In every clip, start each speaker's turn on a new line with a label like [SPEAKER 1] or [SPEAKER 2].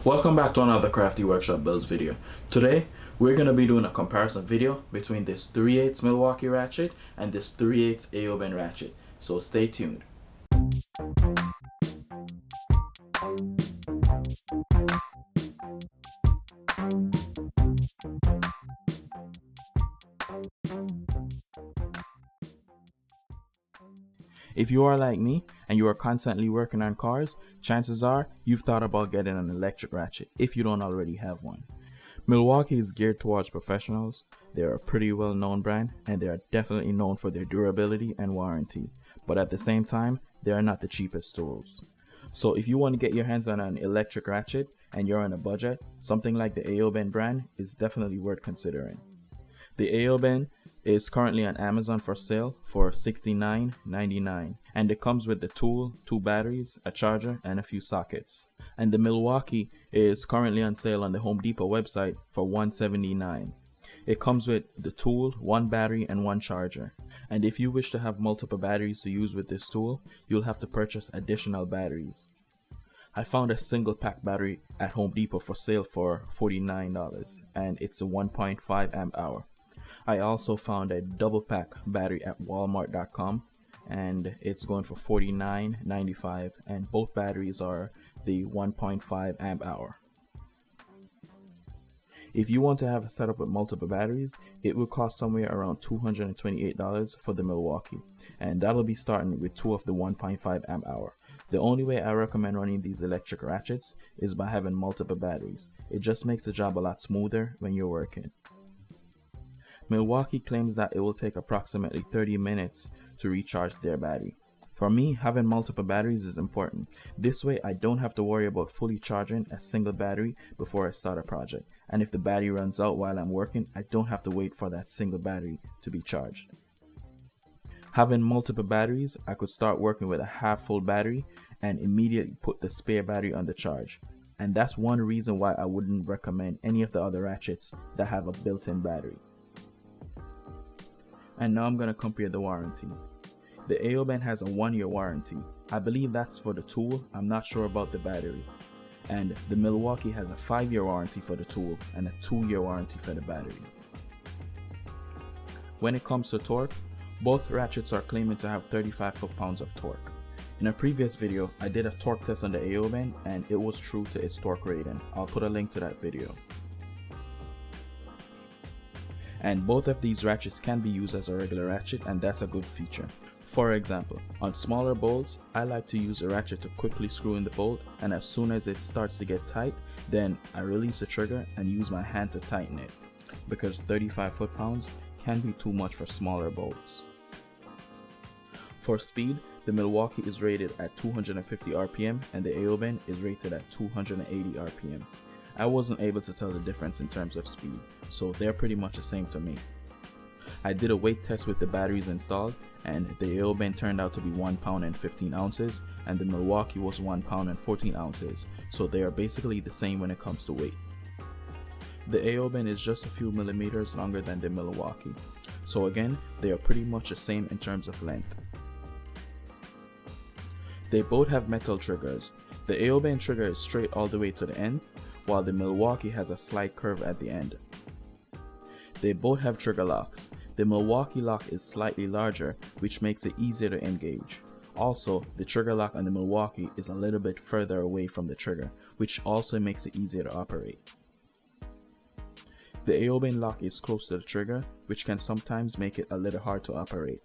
[SPEAKER 1] Welcome back to another Crafty Workshop Builds video. Today we're going to be doing a comparison video between this 3/8 Milwaukee ratchet and this 3/8 Aoben ratchet. So stay tuned. If you are like me and you are constantly working on cars, chances are you've thought about getting an electric ratchet if you don't already have one. Milwaukee is geared towards professionals. They are a pretty well known brand and they are definitely known for their durability and warranty, but at the same time they are not the cheapest tools. So if you want to get your hands on an electric ratchet and you're on a budget, something like the Aoben brand is definitely worth considering. The Aoben is currently on Amazon for sale for $69.99, and it comes with the tool, 2 batteries, a charger, and a few sockets. And the Milwaukee is currently on sale on the Home Depot website for $179. It comes with the tool, 1 battery, and 1 charger. And if you wish to have multiple batteries to use with this tool, you'll have to purchase additional batteries. I found a single pack battery at Home Depot for sale for $49, and it's a 1.5 amp hour. I also found a double pack battery at walmart.com and it's going for $49.95, and both batteries are the 1.5 amp hour. If you want to have a setup with multiple batteries, it will cost somewhere around $228 for the Milwaukee, and that'll be starting with 2 of the 1.5 amp hour. The only way I recommend running these electric ratchets is by having multiple batteries. It just makes the job a lot smoother when you're working. Milwaukee claims that it will take approximately 30 minutes to recharge their battery. For me, having multiple batteries is important. This way I don't have to worry about fully charging a single battery before I start a project. And if the battery runs out while I'm working, I don't have to wait for that single battery to be charged. Having multiple batteries, I could start working with a half full battery and immediately put the spare battery on the charge. And that's one reason why I wouldn't recommend any of the other ratchets that have a built-in battery. And now I'm going to compare the warranty. The Aoben has a 1-year warranty. I believe that's for the tool. I'm not sure about the battery. And the Milwaukee has a 5-year warranty for the tool and a 2-year warranty for the battery. When it comes to torque, both ratchets are claiming to have 35 foot-pounds of torque. In a previous video, I did a torque test on the Aoben and it was true to its torque rating. I'll put a link to that video. And both of these ratchets can be used as a regular ratchet, and that's a good feature. For example, on smaller bolts, I like to use a ratchet to quickly screw in the bolt, and as soon as it starts to get tight, then I release the trigger and use my hand to tighten it, because 35 foot-pounds can be too much for smaller bolts. For speed, the Milwaukee is rated at 250 RPM and the Aoben is rated at 280 RPM. I wasn't able to tell the difference in terms of speed, so they're pretty much the same to me. I did a weight test with the batteries installed, and the Aoben turned out to be 1 pound and 15 ounces, and the Milwaukee was 1 pound and 14 ounces, so they are basically the same when it comes to weight. The Aoben is just a few millimeters longer than the Milwaukee, so again, they are pretty much the same in terms of length. They both have metal triggers. The Aoben trigger is straight all the way to the end, while the Milwaukee has a slight curve at the end. They both have trigger locks. The Milwaukee lock is slightly larger, which makes it easier to engage. Also, the trigger lock on the Milwaukee is a little bit further away from the trigger, which also makes it easier to operate. The Aoben lock is close to the trigger, which can sometimes make it a little hard to operate.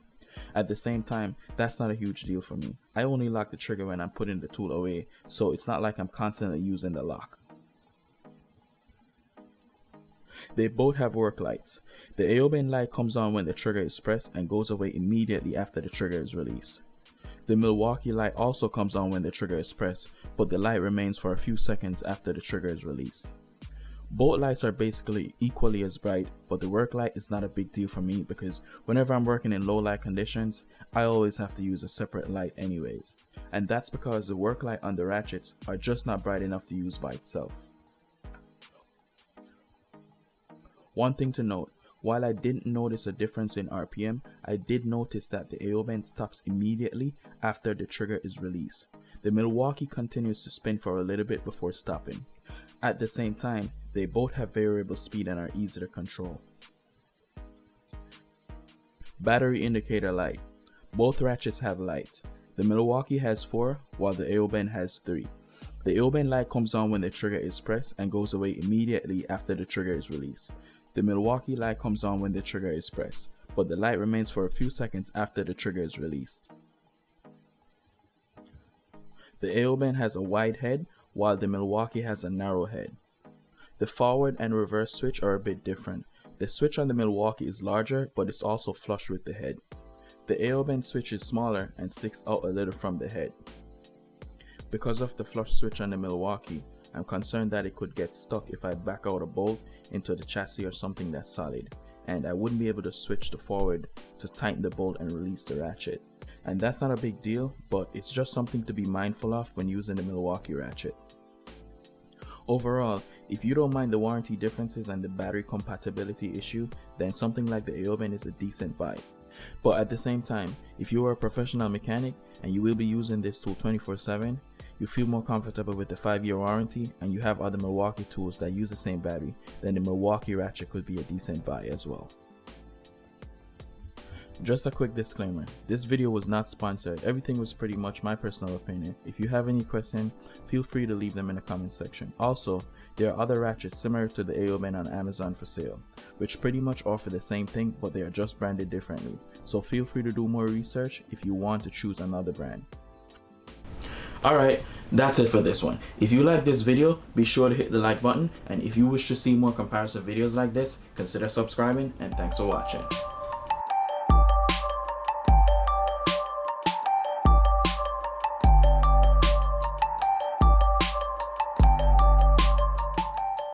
[SPEAKER 1] At the same time, that's not a huge deal for me. I only lock the trigger when I'm putting the tool away, so it's not like I'm constantly using the lock. They both have work lights. The Aoben light comes on when the trigger is pressed and goes away immediately after the trigger is released. The Milwaukee light also comes on when the trigger is pressed, but the light remains for a few seconds after the trigger is released. Both lights are basically equally as bright, but the work light is not a big deal for me because whenever I'm working in low light conditions, I always have to use a separate light anyways. And that's because the work light on the ratchets are just not bright enough to use by itself. One thing to note, while I didn't notice a difference in RPM, I did notice that the Aoben stops immediately after the trigger is released. The Milwaukee continues to spin for a little bit before stopping. At the same time, they both have variable speed and are easy to control. Battery indicator light. Both ratchets have lights. The Milwaukee has 4 while the Aoben has 3. The Aoben light comes on when the trigger is pressed and goes away immediately after the trigger is released. The Milwaukee light comes on when the trigger is pressed, but the light remains for a few seconds after the trigger is released. The Aoben has a wide head while the Milwaukee has a narrow head. The forward and reverse switch are a bit different. The switch on the Milwaukee is larger, but it's also flush with the head. The Aoben switch is smaller and sticks out a little from the head. Because of the flush switch on the Milwaukee, I'm concerned that it could get stuck if I back out a bolt into the chassis or something that's solid, and I wouldn't be able to switch the forward to tighten the bolt and release the ratchet. And that's not a big deal, but it's just something to be mindful of when using the Milwaukee ratchet. Overall, if you don't mind the warranty differences and the battery compatibility issue, then something like the Aoben is a decent buy. But at the same time, if you are a professional mechanic and you will be using this tool 24/7, you feel more comfortable with the 5-year warranty, and you have other Milwaukee tools that use the same battery, then the Milwaukee ratchet could be a decent buy as well. Just a quick disclaimer, this video was not sponsored, everything was pretty much my personal opinion. If you have any questions, feel free to leave them in the comment section. Also, there are other ratchets similar to the Aoben on Amazon for sale, which pretty much offer the same thing, but they are just branded differently. So feel free to do more research if you want to choose another brand. Alright, that's it for this one. If you like this video, be sure to hit the like button, and if you wish to see more comparison videos like this, consider subscribing, and thanks for watching.